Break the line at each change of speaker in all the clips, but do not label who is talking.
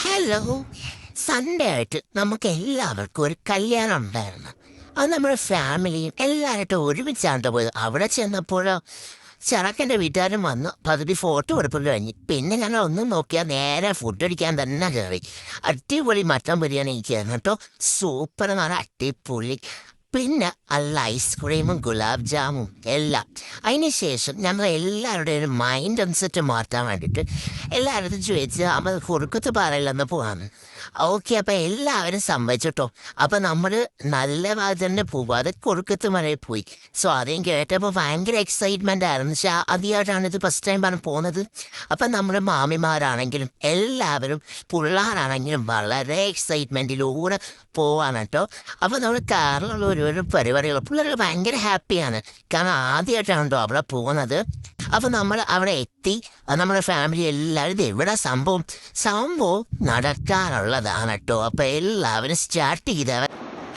Hello. Sunday ആയിട്ട് നമുക്ക് എല്ലാവർക്കും ഒരു കല്യാണം ഉണ്ടായിരുന്നു. അത് നമ്മുടെ ഫാമിലിയും എല്ലാവരായിട്ടും ഒരുമിച്ചാണ് പോയത്. അവിടെ ചെന്നപ്പോഴോ ചെറുക്കൻ്റെ വീട്ടുകാരും വന്നു, പകുതി ഫോട്ടോ എടുപ്പിൽ കഴിഞ്ഞു. പിന്നെ ഞങ്ങൾ ഒന്നും നോക്കിയാൽ നേരെ ഫുഡ് അടിക്കാൻ തന്നെ കയറി. അടിപൊളി മട്ടൻ ബിരിയാണി കഴിക്കായിരുന്നു കേട്ടോ. സൂപ്പർ എന്ന് പറഞ്ഞാൽ അടിപൊളി. പിന്നെ അല്ല ഐസ്ക്രീമും ഗുലാബ് ജാമും എല്ലാം. അതിന് ശേഷം ഞങ്ങൾ എല്ലാവരുടെയും ഒരു മൈൻഡ് സെറ്റ് മാറ്റാൻ വേണ്ടിയിട്ട് എല്ലാവരും ചോദിച്ച് നമ്മൾ കുറുക്കത്ത് പാറയിലൊന്ന് പോകാമെന്ന്. ഓക്കെ, അപ്പം എല്ലാവരും സമ്മതിച്ചിട്ടോ. അപ്പം നമ്മൾ നല്ല ഭാഗത്ത് തന്നെ പോവാതെ കുറുക്കത്ത് മലയിൽ പോയി. സോ ആദ്യം കേട്ടപ്പോൾ ഭയങ്കര എക്സൈറ്റ്മെൻ്റ് ആയിരുന്നു. പക്ഷേ ആദ്യമായിട്ടാണ് ഇത് ഫസ്റ്റ് ടൈം ആണ് പോകുന്നത്. അപ്പം നമ്മുടെ മാമിമാരാണെങ്കിലും എല്ലാവരും പിള്ളേരാണെങ്കിലും വളരെ എക്സൈറ്റ്മെൻറ്റിലൂടെ പോവാണ് കേട്ടോ. അപ്പോൾ നമ്മൾ കാറിലുള്ള ഓരോരോ പരിപാടികൾ പിള്ളേർ ഭയങ്കര ഹാപ്പിയാണ്. കാരണം ആദ്യമായിട്ടാണ് കേട്ടോ അവിടെ പോകുന്നത്. അപ്പോൾ നമ്മൾ അവിടെ എത്തി. നമ്മുടെ ഫാമിലി എല്ലാവരും ഇത് എവിടെ സംഭവം നടക്കാനുള്ളതാണ് കേട്ടോ. അപ്പോൾ എല്ലാവരും സ്റ്റാർട്ട് ചെയ്തവർ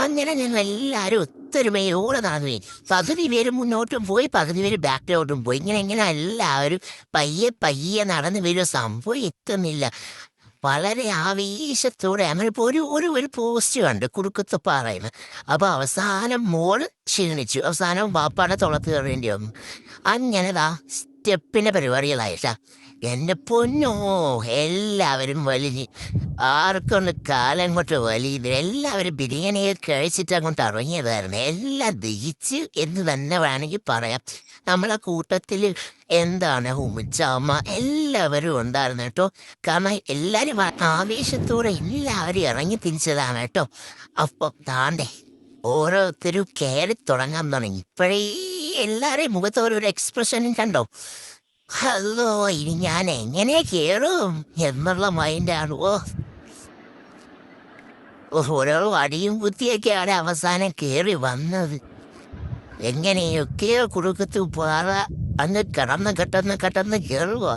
അങ്ങനെ ഞങ്ങൾ എല്ലാവരും ഒത്തൊരുമയോടെ നടന്നു പോയി. പകുതി പേര് മുന്നോട്ടും പോയി, പകുതി പേര് ബാക്കിലോട്ടും പോയി. ഇങ്ങനെ എല്ലാവരും പയ്യെ നടന്നു വരും. സംഭവം എത്തുന്നില്ല. വളരെ ആവേശത്തോടെ നമ്മളിപ്പോൾ ഒരു പോസ്റ്റ് കണ്ട് കുറുക്കത്ത് പറയുന്നു. അപ്പോൾ അവസാനം മോള് ക്ഷീണിച്ചു. അവസാനം വാപ്പാടെ തുളത്ത് കയറേണ്ടി വന്നു. അങ്ങനെതാ സ്റ്റെപ്പിൻ്റെ പരിപാടികളായിട്ടാ. എന്നെ പൊന്നോ, എല്ലാവരും വലിഞ്ഞ് ആർക്കൊന്ന് കാലം കൊണ്ട് വലിയത്. എല്ലാവരും ബിരിയാണിയൊക്കെ കഴിച്ചിട്ട് അങ്ങോട്ട് ഇറങ്ങിയതായിരുന്നു. എല്ലാം ദഹിച്ച് എന്ന് തന്നെ വേണമെങ്കിൽ പറയാം. നമ്മളെ കൂട്ടത്തിൽ എന്താണ് ഉമ്മച്ചമ്മ എല്ലാവരും ഉണ്ടായിരുന്നു കേട്ടോ. കാരണം എല്ലാവരും ആവേശത്തോടെ എല്ലാവരും ഇറങ്ങി തിരിച്ചതാണ് കേട്ടോ. അപ്പോൾ താണ്ടേ ഓരോരുത്തരും കയറി തുടങ്ങാൻ തുടങ്ങി. ഇപ്പോഴേ എല്ലാവരെയും മുഖത്തോരൊരു എക്സ്പ്രഷനും കണ്ടോ. ഹലോ, ഇനി ഞാൻ എങ്ങനെ കയറും എന്നുള്ള മൈൻഡാണ്. ഓരോ അടിയും കുത്തിയൊക്കെയാണ് അവസാനം കയറി വന്നത്. എങ്ങനെയൊക്കെയോ കുറുക്കത്ത് പാറ അന്ന് കടന്ന് കയറുക.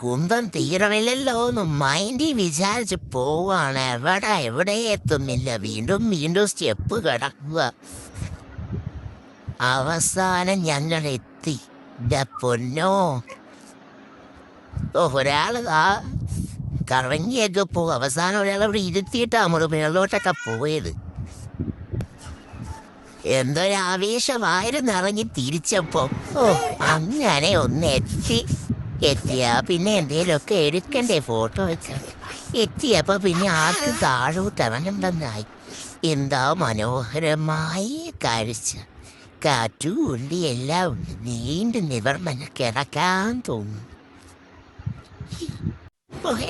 കുന്തം തീരമില്ലല്ലോ എന്ന് മൈൻഡിൽ വിചാരിച്ച് പോവാണ്. എവിടെ എത്തുന്നില്ല. വീണ്ടും സ്റ്റെപ്പ് കിടക്കുക. അവസാനം ഞങ്ങൾ എത്തി. പൊന്നോ, ഒരാൾ ആ കറങ്ങിയൊക്കെ പോകും. അവസാനം ഒരാളവിടെ ഇരുത്തിയിട്ടാണ് നമ്മൾ മേളോട്ടൊക്കെ പോയത്. എന്തൊരാവേശമായിരുന്നു ഇറങ്ങി തിരിച്ചപ്പോൾ. അങ്ങനെ ഒന്ന് എത്തിയാ പിന്നെ എന്തേലുമൊക്കെ എടുക്കണ്ടേ, ഫോട്ടോ വെച്ചാൽ. എത്തിയപ്പോൾ പിന്നെ ആർക്ക് താഴോട്ട് ഇറങ്ങണ്ടെന്നായി. എന്താ മനോഹരമായ കാഴ്ച. കാറ്റും ഉള്ളി എല്ലാം ഉണ്ട്. നീണ്ടു നിവർന്ന് കിടക്കാൻ തോന്നുന്നു.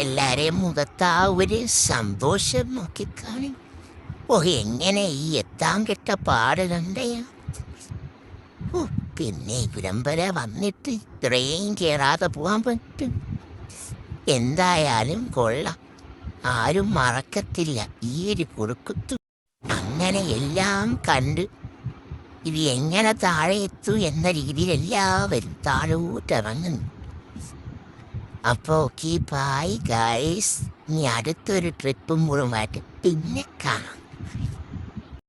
എല്ലാരെയും മുഖത്താ ഒരു സന്തോഷം നോക്കിക്കാണി. എങ്ങനെ ഈ എത്താൻ കെട്ട പാട് കണ്ടയാ. പിന്നെ ഇവിടം വരെ വന്നിട്ട് ട്രെയിൻ കയറാതെ പോകാൻ പറ്റും. എന്തായാലും കൊള്ളാം, ആരും മറക്കത്തില്ല ഈ ഒരു കുറുക്കത്തു. അങ്ങനെ എല്ലാം കണ്ട് ഇത് എങ്ങനെ താഴെ എത്തു എന്ന രീതിയിൽ എല്ലാവരും താഴോട്ടിറങ്ങുന്നു. അപ്പോൾ ഓക്കെ, ബൈ ഗൈസ്. ഇനി അടുത്തൊരു ട്രിപ്പും മുഴുവനായിട്ട് പിന്നെ കാണാം.